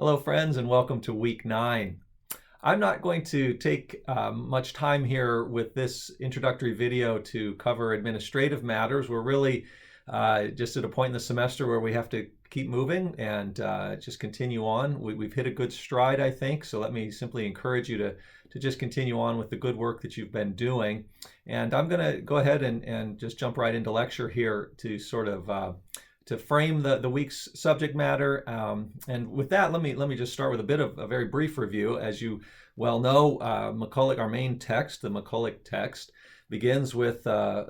Hello, friends, and welcome to week 9. I'm not going to take much time here with this introductory video to cover administrative matters. We're really just at a point in the semester where we have to keep moving and just continue on. We've hit a good stride, I think, so let me simply encourage you to just continue on with the good work that you've been doing. And I'm going to go ahead and just jump right into lecture here to sort of to frame the week's subject matter. And with that, let me just start with a bit of a very brief review. As you well know, McCulloch, our main text, the McCulloch text, begins with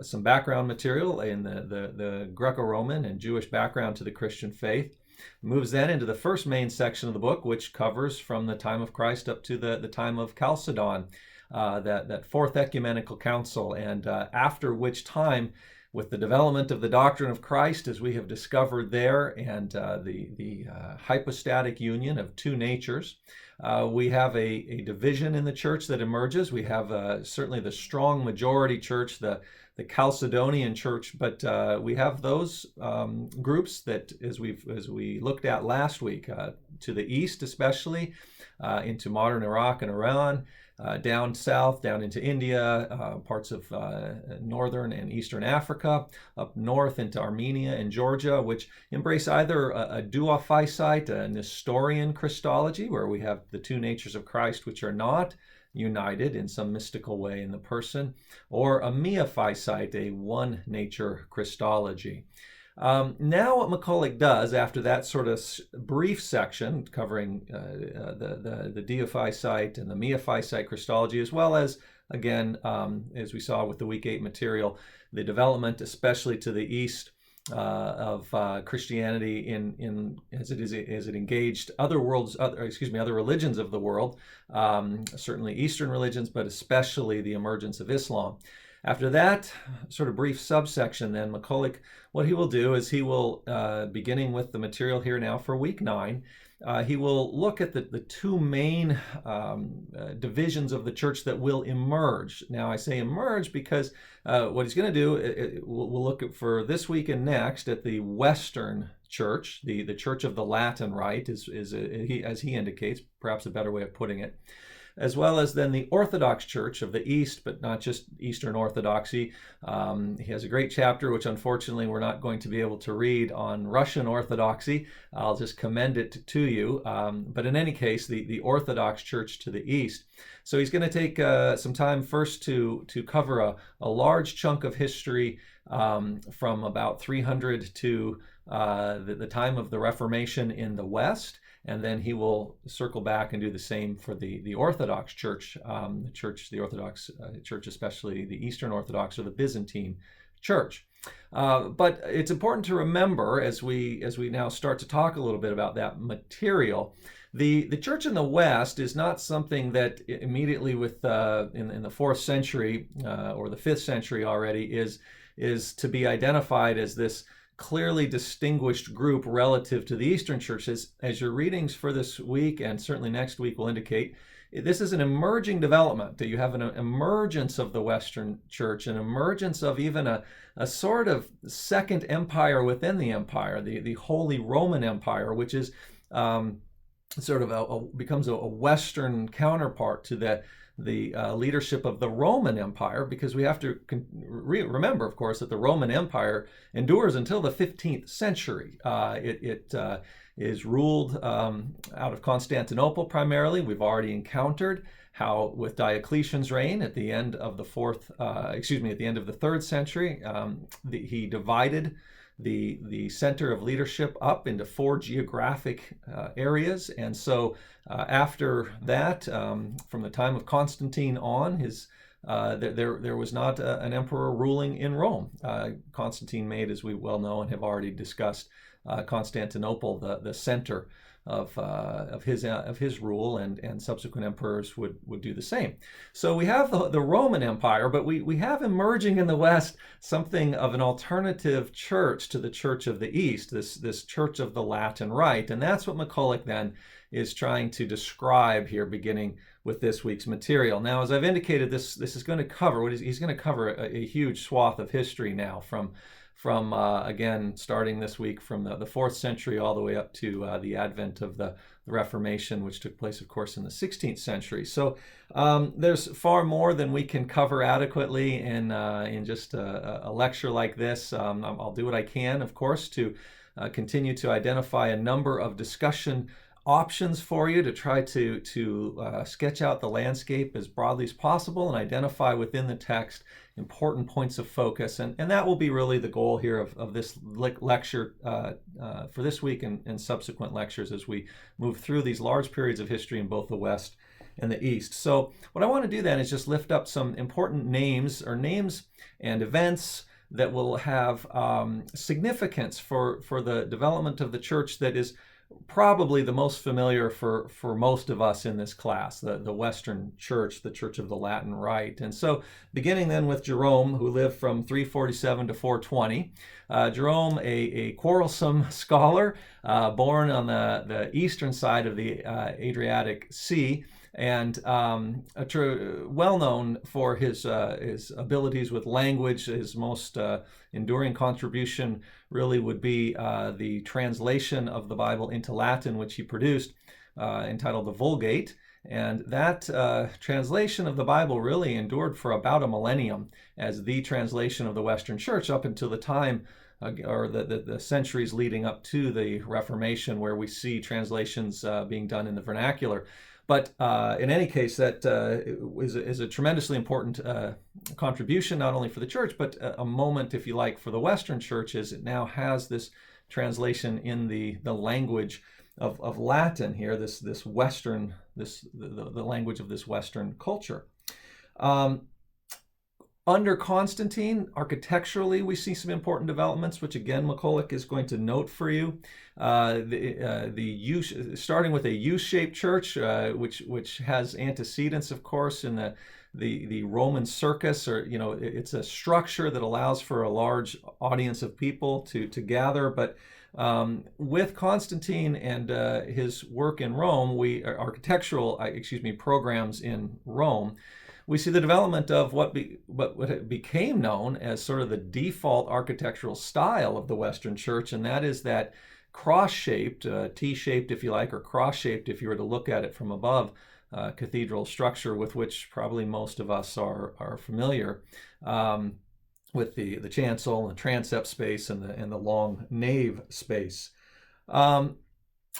some background material in the Greco-Roman and Jewish background to the Christian faith. Moves then into the first main section of the book, which covers from the time of Christ up to the time of Chalcedon, that Fourth Ecumenical Council, and after which time, with the development of the doctrine of Christ, as we have discovered there, and the hypostatic union of two natures, we have a division in the church that emerges. We have certainly the strong majority church, the Chalcedonian church, but we have those groups that, as we looked at last week, to the east especially, into modern Iraq and Iran, down south, down into India, parts of northern and eastern Africa, up north into Armenia and Georgia, which embrace either a duophysite, a Nestorian Christology, where we have the two natures of Christ which are not united in some mystical way in the person, or a miaphysite, a one nature Christology. Now what McCulloch does after that sort of brief section covering the Diophysite and the Miaphysite Christology, as well as, again, as we saw with the week 8 material, the development, especially to the east, of Christianity as it engaged other religions of the world, certainly Eastern religions, but especially the emergence of Islam. After that sort of brief subsection, then McCulloch, what he will do is he will, beginning with the material here now for week 9, he will look at the two main divisions of the church that will emerge. Now I say emerge because what he's going to do, we'll look for this week and next at the Western church, the Church of the Latin Rite, as he indicates, perhaps a better way of putting it, as well as then the Orthodox Church of the East, but not just Eastern Orthodoxy. He has a great chapter, which unfortunately we're not going to be able to read, on Russian Orthodoxy. I'll just commend it to you. But in any case, the Orthodox Church to the East. So he's going to take some time first to cover a large chunk of history from about 300 to the time of the Reformation in the West. And then he will circle back and do the same for the Orthodox Church, the Orthodox Church, especially the Eastern Orthodox or the Byzantine Church. But it's important to remember, as we now start to talk a little bit about that material, the church in the West is not something that immediately in the 4th century or the 5th century already is to be identified as this clearly distinguished group relative to the Eastern churches. As your readings for this week and certainly next week will indicate, this is an emerging development. You have an emergence of the Western church, an emergence of even a sort of second empire within the empire, the Holy Roman Empire, which is sort of becomes a Western counterpart to the leadership of the Roman Empire, because we have to remember, of course, that the Roman Empire endures until the 15th century. It is ruled out of Constantinople primarily. We've already encountered how with Diocletian's reign at the end of the 3rd century, he divided the center of leadership up into 4 geographic areas. And so after that, from the time of Constantine on, there was not an emperor ruling in Rome. Constantine made, as we well know and have already discussed, Constantinople the center of his rule, and subsequent emperors would do the same. So we have the Roman Empire, but we have emerging in the West something of an alternative church to the Church of the East, this Church of the Latin Rite, and that's what McCulloch then is trying to describe here, beginning with this week's material. Now, as I've indicated, this is going to cover he's going to cover a huge swath of history now, from from, again, starting this week from the 4th century all the way up to the advent of the Reformation, which took place, of course, in the 16th century. So there's far more than we can cover adequately in just a lecture like this. I'll do what I can, of course, to continue to identify a number of discussion options for you to try to sketch out the landscape as broadly as possible and identify within the text important points of focus. And that will be really the goal here of this lecture for this week and subsequent lectures as we move through these large periods of history in both the West and the East. So what I want to do then is just lift up some important names and events that will have significance for the development of the church that is probably the most familiar for most of us in this class, the Western Church, the Church of the Latin Rite. And so beginning then with Jerome, who lived from 347 to 420. Jerome, a quarrelsome scholar, born on the eastern side of the Adriatic Sea, and well known for his abilities with language. His most enduring contribution really would be the translation of the Bible into Latin, which he produced, entitled the Vulgate. And that translation of the Bible really endured for about a millennium as the translation of the Western Church up until the time or the centuries leading up to the Reformation, where we see translations being done in the vernacular. But in any case, that is a tremendously important contribution, not only for the church, but a moment, if you like, for the Western church, as it now has this translation in the language of Latin here, this Western, the language of this Western culture. Under Constantine, architecturally, we see some important developments, which again, McCulloch is going to note for you. Starting with a U-shaped church, which has antecedents, of course, in the Roman circus, or it's a structure that allows for a large audience of people to gather. But with Constantine and his work in Rome, architectural programs in Rome, we see the development of what became known as sort of the default architectural style of the Western Church, and that is that cross-shaped, T-shaped if you like, or cross-shaped if you were to look at it from above, cathedral structure with which probably most of us are familiar, with the chancel and the transept space and the long nave space.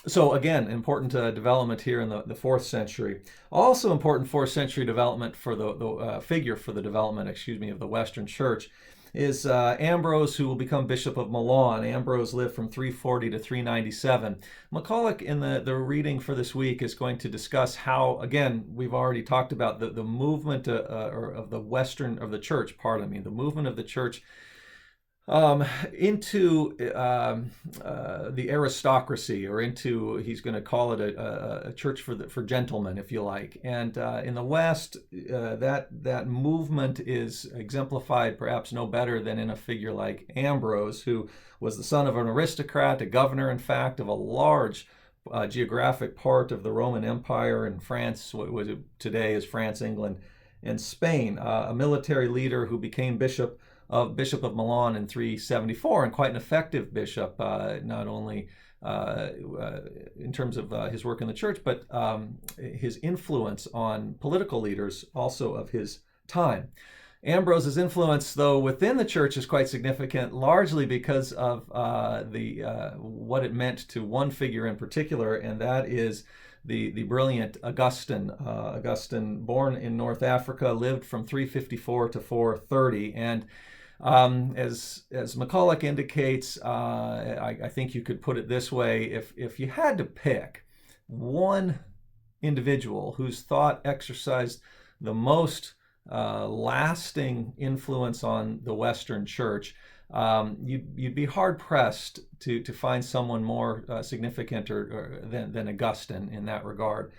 So again, important development here in the 4th century. Also important 4th century development for the figure for the development, of the Western Church is Ambrose, who will become Bishop of Milan. Ambrose lived from 340 to 397. McCulloch, in the reading for this week, is going to discuss how, again, we've already talked about the movement of the church, the movement of the church into the aristocracy, or into, he's going to call it a church for gentlemen, if you like. And in the West, that movement is exemplified perhaps no better than in a figure like Ambrose, who was the son of an aristocrat, a governor, in fact, of a large geographic part of the Roman Empire in France, what today is France, England, and Spain. A military leader who became Bishop of Milan in 374, and quite an effective bishop, not only in terms of his work in the church, but his influence on political leaders also of his time. Ambrose's influence, though, within the church is quite significant, largely because of what it meant to one figure in particular, and that is the brilliant Augustine. Augustine, born in North Africa, lived from 354 to 430, and as McCulloch indicates, I think you could put it this way: if you had to pick one individual whose thought exercised the most lasting influence on the Western Church, you'd be hard pressed to find someone more significant than Augustine in that regard.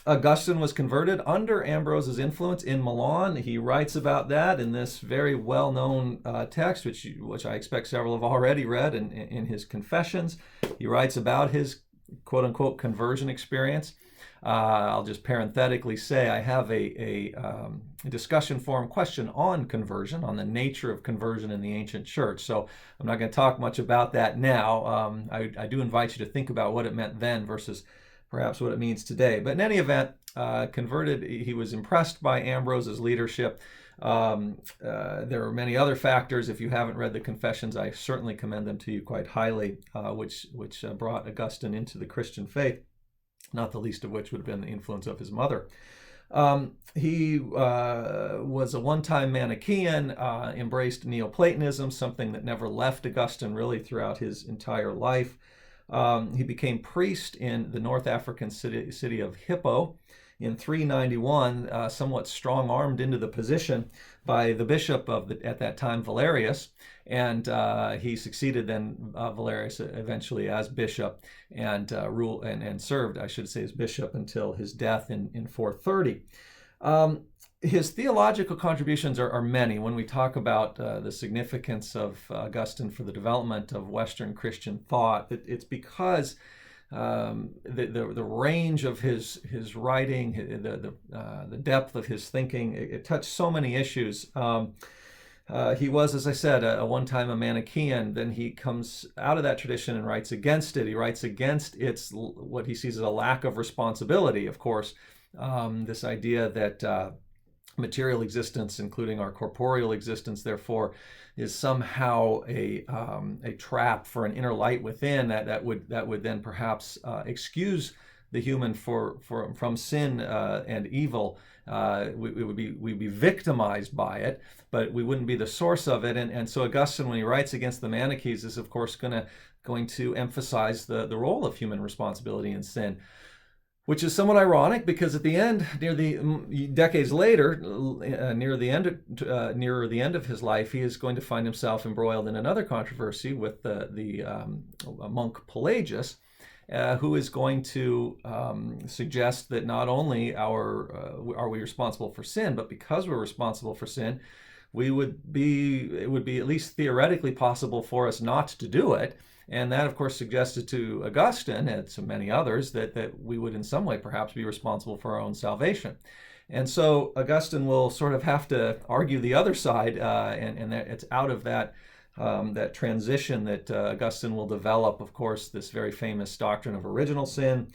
Augustine was converted under Ambrose's influence in Milan. He writes about that in this very well-known text, which I expect several have already read in his Confessions. He writes about his quote-unquote conversion experience. I'll just parenthetically say I have a discussion forum question on conversion, on the nature of conversion in the ancient church. So I'm not going to talk much about that now. I do invite you to think about what it meant then versus perhaps what it means today. But in any event, converted, he was impressed by Ambrose's leadership. There are many other factors. If you haven't read the Confessions, I certainly commend them to you quite highly, which brought Augustine into the Christian faith, not the least of which would have been the influence of his mother. He was a one-time Manichaean, embraced Neoplatonism, something that never left Augustine really throughout his entire life. He became priest in the North African city of Hippo in 391, somewhat strong-armed into the position by the bishop of at that time, Valerius, and he succeeded then Valerius eventually as bishop and and served, I should say, as bishop until his death in 430. His theological contributions are many. When we talk about the significance of Augustine for the development of Western Christian thought, it's because the range of his writing, the depth of his thinking, it touched so many issues. He was, as I said, a one-time a Manichaean. Then he comes out of that tradition and writes against it. He writes against what he sees as a lack of responsibility, of course. This idea that material existence, including our corporeal existence, therefore, is somehow a trap for an inner light within that would then perhaps excuse the human from sin and evil. We'd be victimized by it, but we wouldn't be the source of it. And so Augustine, when he writes against the Manichees, is of course going to emphasize the role of human responsibility in sin, which is somewhat ironic because at the end, decades later, near the end of his life, he is going to find himself embroiled in another controversy with the monk Pelagius, who is going to suggest that not only are we responsible for sin, but because we're responsible for sin, it would be at least theoretically possible for us not to do it. And that, of course, suggested to Augustine and to many others that we would in some way perhaps be responsible for our own salvation. And so Augustine will sort of have to argue the other side, and it's out of that transition that Augustine will develop, of course, this very famous doctrine of original sin,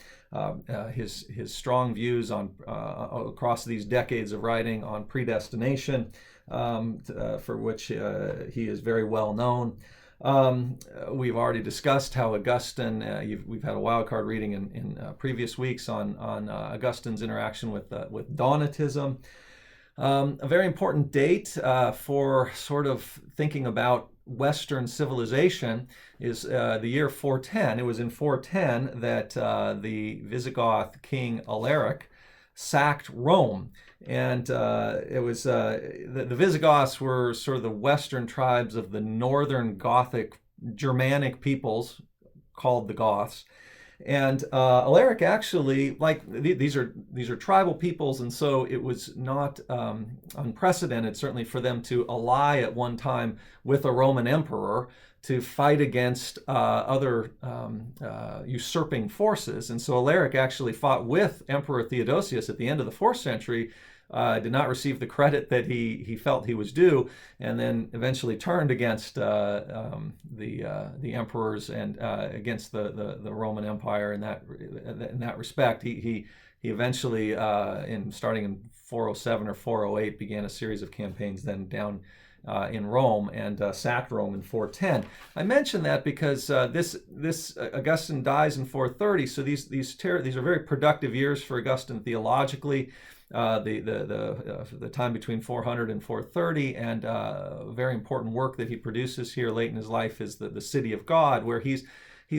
his strong views on across these decades of writing on predestination, for which he is very well known. We've already discussed how Augustine, we've had a wildcard reading in previous weeks on Augustine's interaction with Donatism. A very important date for sort of thinking about Western civilization is the year 410. It was in 410 that the Visigoth king Alaric sacked Rome. And it was the Visigoths were sort of the Western tribes of the northern Gothic Germanic peoples called the Goths. And Alaric actually, like these are tribal peoples, and so it was not unprecedented, certainly, for them to ally at one time with a Roman emperor to fight against other usurping forces. And so Alaric actually fought with Emperor Theodosius at the end of the 4th century, did not receive the credit that he felt he was due, and then eventually turned against the emperors and against the Roman Empire in that respect. He eventually, starting in 407 or 408, began a series of campaigns then down in Rome and sacked Rome in 410. I mention that because this Augustine dies in 430, so these are very productive years for Augustine theologically. The time between 400 and 430, and a very important work that he produces here late in his life is the City of God, where he's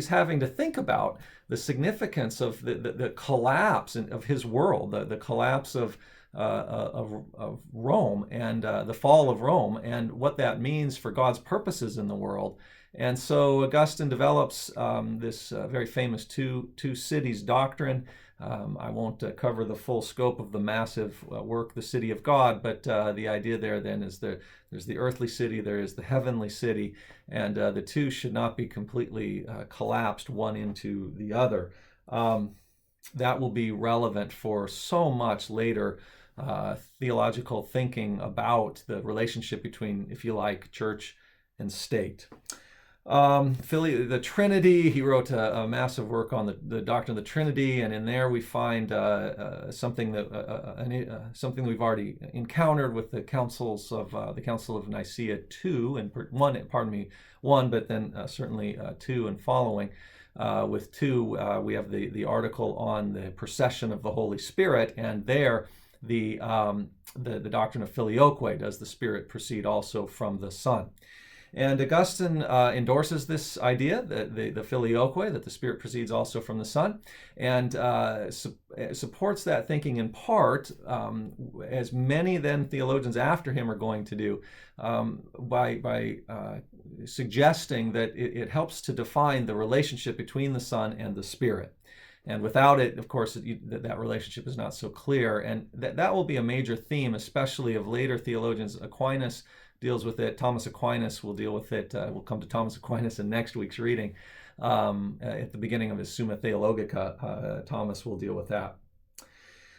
having to think about the significance of the collapse of his world, the collapse of Rome and the fall of Rome, and what that means for God's purposes in the world. And so Augustine develops this very famous two cities doctrine. I won't cover the full scope of the massive work, the City of God, but the idea there then is there's the earthly city, there is the heavenly city, and the two should not be completely collapsed one into the other. that will be relevant for so much later theological thinking about the relationship between, if you like, church and state. The Trinity, he wrote a massive work on the doctrine of the Trinity, and in there we find something that we've already encountered with the councils of the Council of Nicaea II and one, but then certainly two and following. With two, we have the article on the procession of the Holy Spirit, and there the doctrine of filioque, does the Spirit proceed also from the Son? And Augustine endorses this idea, that the filioque, that the Spirit proceeds also from the Son, and supports that thinking in part, as many then theologians after him are going to do, by suggesting that it helps to define the relationship between the Son and the Spirit. And without it, of course, that relationship is not so clear. And that will be a major theme, especially of later theologians. Aquinas deals with it. Thomas Aquinas will deal with it. We'll come to Thomas Aquinas in next week's reading. At the beginning of his Summa Theologica, Thomas will deal with that.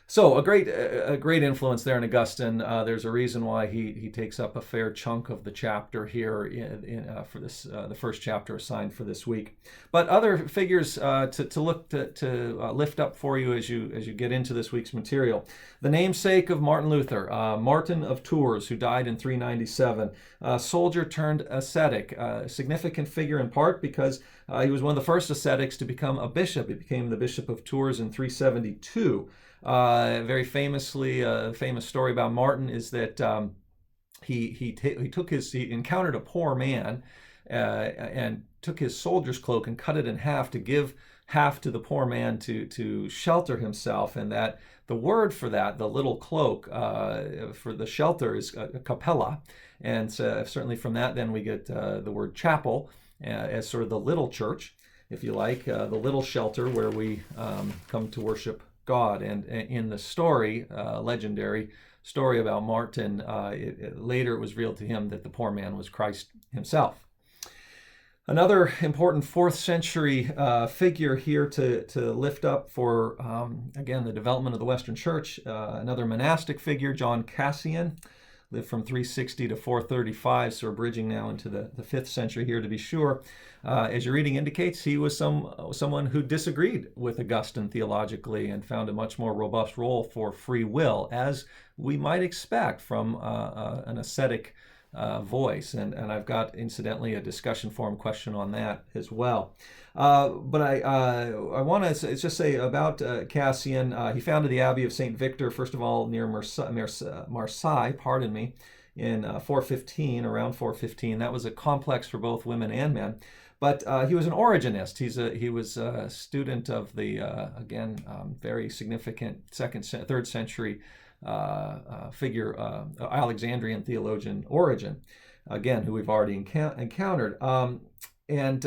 So a great influence there in Augustine. There's a reason why he takes up a fair chunk of the chapter here for this the first chapter assigned for this week. But other figures to lift up for you as you get into this week's material. The namesake of Martin Luther, Martin of Tours, who died in 397, soldier turned ascetic, a significant figure in part because he was one of the first ascetics to become a bishop. He became the Bishop of Tours in 372. Very famously, a famous story about Martin is that he encountered a poor man and took his soldier's cloak and cut it in half to give half to the poor man to shelter himself, and that the word for that, the little cloak for the shelter, is a capella, and so certainly from that then we get the word chapel as sort of the little church, if you like, the little shelter where we come to worship God. And in the story, legendary story about Martin, later it was revealed to him that the poor man was Christ himself. Another important 4th century figure here to lift up for, again, the development of the Western Church, another monastic figure, John Cassian, lived from 360 to 435, so we're bridging now into the 5th century here to be sure. As your reading indicates, he was someone who disagreed with Augustine theologically and found a much more robust role for free will, as we might expect from an ascetic voice. And I've got, incidentally, a discussion forum question on that as well. But I want to just say about Cassian. He founded the Abbey of St. Victor, first of all, near Marseille, in 415, around 415. That was a complex for both women and men. But he was an Origenist. He was a student of the, very significant 3rd century figure, Alexandrian theologian Origen, again, who we've already encountered. And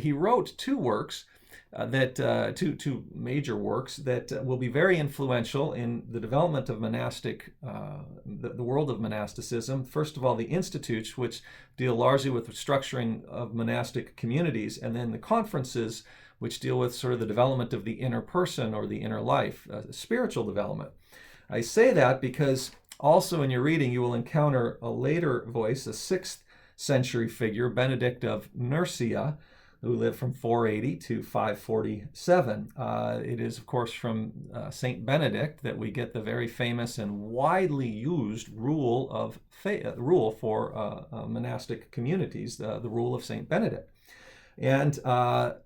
he wrote two works, two major works that will be very influential in the development of the world of monasticism. First of all, the Institutes, which deal largely with the structuring of monastic communities, and then the Conferences, which deal with sort of the development of the inner person or the inner life, spiritual development. I say that because also in your reading you will encounter a later voice, a 6th century figure, Benedict of Nursia, who lived from 480 to 547. It is, of course, from Saint Benedict that we get the very famous and widely used rule for monastic communities, the rule of Saint Benedict. And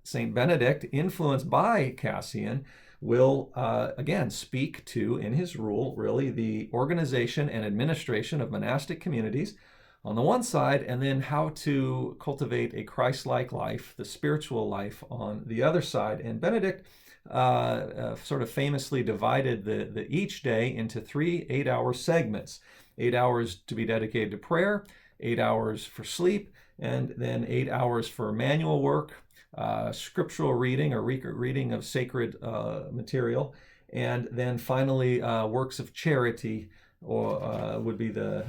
Saint Benedict, influenced by Cassian, will again speak to, in his rule, really the organization and administration of monastic communities on the one side, and then how to cultivate a Christ-like life, the spiritual life, on the other side. And Benedict sort of famously divided the each day into 3 8-hour segments. 8 hours to be dedicated to prayer, 8 hours for sleep, and then 8 hours for manual work, scriptural reading or reading of sacred material, and then finally works of charity, or would be the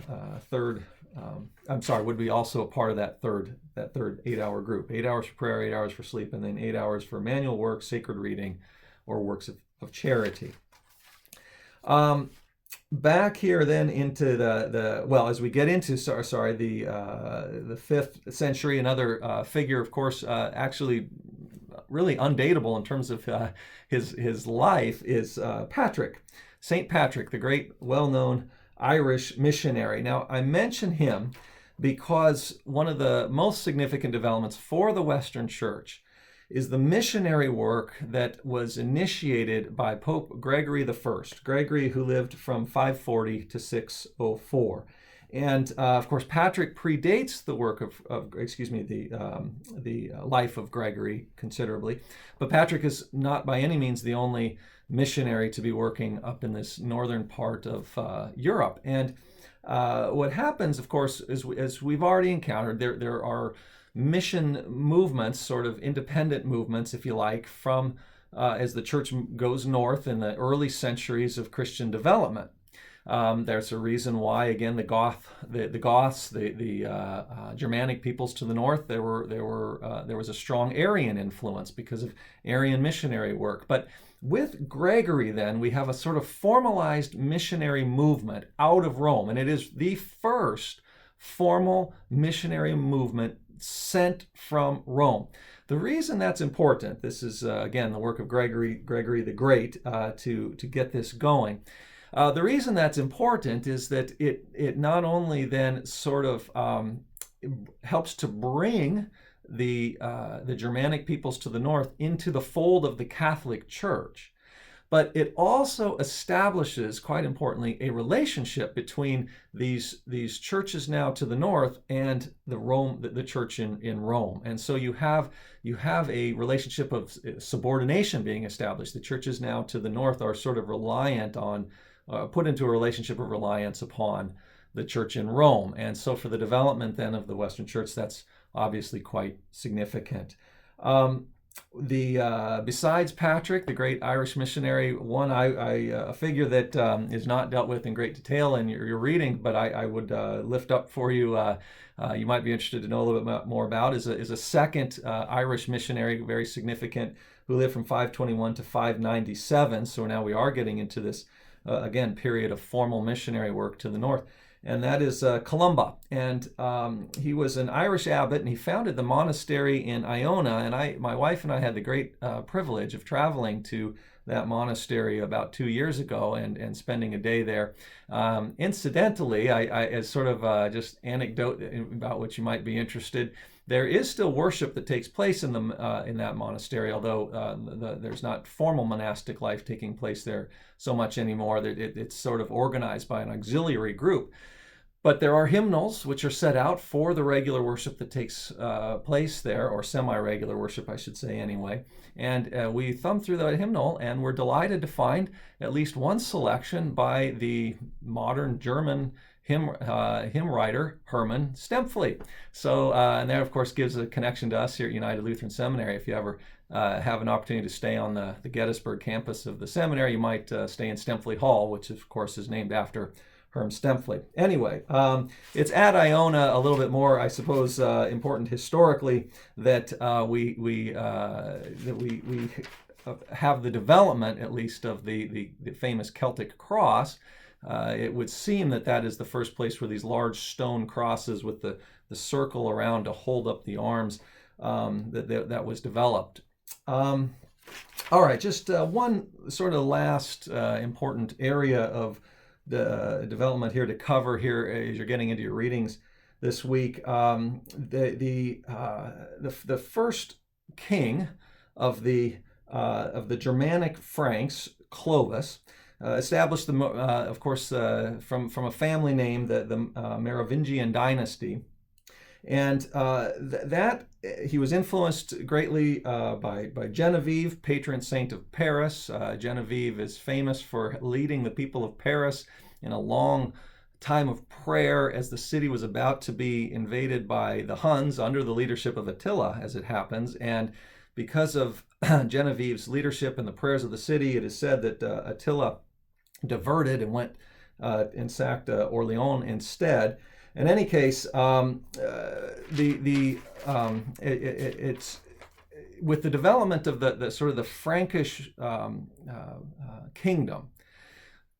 third I'm sorry, would be also a part of that third 8-hour group. 8 hours for prayer, 8 hours for sleep, and then 8 hours for manual work, sacred reading, or works of charity. Back here then into as we get into the 5th century, another figure, of course, actually really undateable in terms of his life is Patrick, St. Patrick, the great well-known Irish missionary. Now, I mention him because one of the most significant developments for the Western Church is the missionary work that was initiated by Pope Gregory I. Gregory, who lived from 540 to 604. And of course, Patrick predates the work the life of Gregory considerably. But Patrick is not by any means the only missionary to be working up in this northern part of Europe. And what happens, of course, is, as we've already encountered, there are mission movements, sort of independent movements, if you like, from as the church goes north in the early centuries of Christian development. There's a reason why, again, the Goths, the Germanic peoples to the north, there was a strong Arian influence because of Arian missionary work. But with Gregory, then, we have a sort of formalized missionary movement out of Rome, and it is the first formal missionary movement sent from Rome. The reason that's important, this is again the work of Gregory the Great to get this going. The reason that's important is that it not only then sort of helps to bring the Germanic peoples to the north into the fold of the Catholic Church, but it also establishes, quite importantly, a relationship between these churches now to the north and the church in Rome. And so you have a relationship of subordination being established. The churches now to the north are sort of reliant on, put into a relationship of reliance upon the church in Rome. And so for the development then of the Western Church, that's obviously quite significant. Besides Patrick, the great Irish missionary, a figure that is not dealt with in great detail in your reading, but I would lift up for you. You might be interested to know a little bit more about is a second Irish missionary, very significant, who lived from 521 to 597. So now we are getting into this again period of formal missionary work to the north. And that is Columba. And he was an Irish abbot, and he founded the monastery in Iona. And my wife and I had the great privilege of traveling to that monastery about 2 years ago and spending a day there. Incidentally, as sort of just anecdote about which you might be interested, there is still worship that takes place in that monastery, although there's not formal monastic life taking place there so much anymore. It's sort of organized by an auxiliary group. But there are hymnals which are set out for the regular worship that takes place there, or semi-regular worship, I should say, anyway. And we thumbed through that hymnal, and we're delighted to find at least one selection by the modern German hymn writer Hermann Stempfli. So, and that, of course, gives a connection to us here at United Lutheran Seminary. If you ever have an opportunity to stay on the Gettysburg campus of the seminary, you might stay in Stempfli Hall, which, of course, is named after Herm Stempfli. Anyway, it's at Iona a little bit more, I suppose, important historically that we have the development, at least, of the famous Celtic cross. It would seem that is the first place where these large stone crosses with the circle around to hold up the arms that was developed. All right, just one sort of last important area of the development here to cover here as you're getting into your readings this week. The first king of the Germanic Franks, Clovis, established of course from a family name, the Merovingian dynasty, and that he was influenced greatly by Genevieve, patron saint of Paris. Genevieve is famous for leading the people of Paris in a long time of prayer as the city was about to be invaded by the Huns under the leadership of Attila, as it happens. And because of Genevieve's leadership and the prayers of the city, it is said that Attila diverted and went and sacked Orleans instead. In any case, it's with the development of the sort of the Frankish kingdom.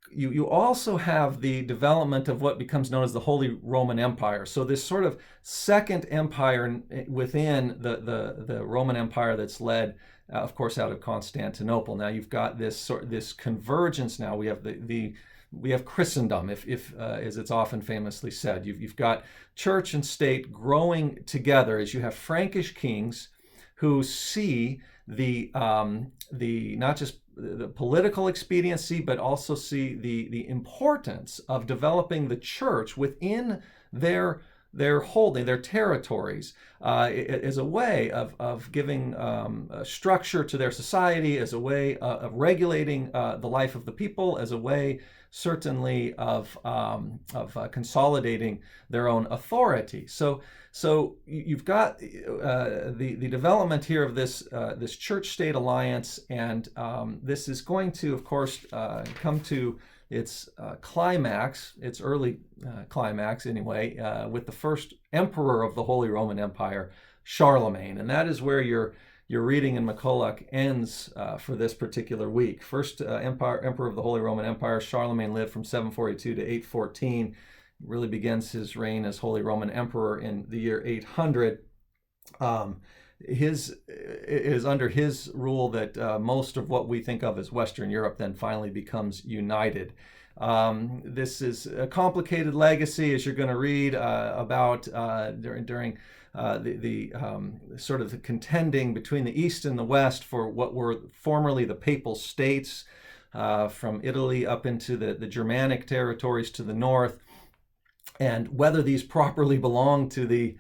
You also have the development of what becomes known as the Holy Roman Empire. So this sort of second empire within the Roman Empire that's led, of course, out of Constantinople. Now you've got this convergence. Now we have Christendom, if as it's often famously said. You've got church and state growing together as you have Frankish kings who see the not just the political expediency, but also see the importance of developing the church within their holding, their territories, as a way of giving a structure to their society, as a way of regulating the life of the people, as a way certainly of consolidating their own authority. So you've got the development here of this church-state alliance, and this is going to, of course, come to its climax, its early climax anyway, with the first emperor of the Holy Roman Empire, Charlemagne, and that is where your reading in McCulloch ends for this particular week. First emperor of the Holy Roman Empire, Charlemagne lived from 742 to 814. Really begins his reign as Holy Roman Emperor in the year 800. It is under his rule that most of what we think of as Western Europe then finally becomes united. This is a complicated legacy, as you're going to read about during the sort of the contending between the East and the West for what were formerly the Papal States, from Italy up into the Germanic territories to the north, and whether these properly belong to the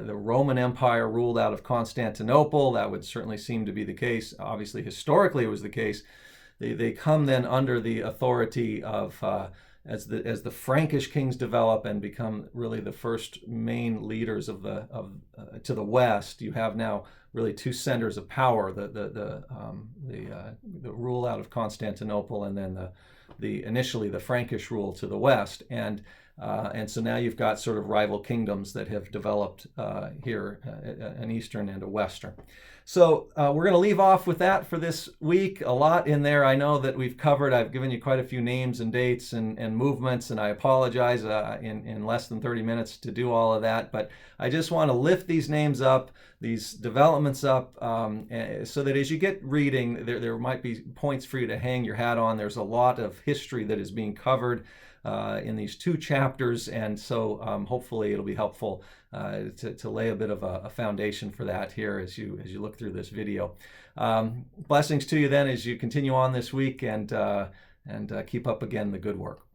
Roman Empire ruled out of Constantinople. That would certainly seem to be the case. Obviously, historically, it was the case. They come then under the authority of as the Frankish kings develop and become really the first main leaders of to the west. You have now really two centers of power: the rule out of Constantinople, and then initially the Frankish rule to the west. And so now you've got sort of rival kingdoms that have developed here, an eastern and a western. So we're going to leave off with that for this week. A lot in there I know that we've covered. I've given you quite a few names and dates and movements, and I apologize in less than 30 minutes to do all of that. But I just want to lift these names up, these developments up, so that as you get reading, there might be points for you to hang your hat on. There's a lot of history that is being covered in these two chapters, and so hopefully it'll be helpful to lay a bit of a foundation for that here as you look through this video. Blessings to you then as you continue on this week, and keep up again the good work.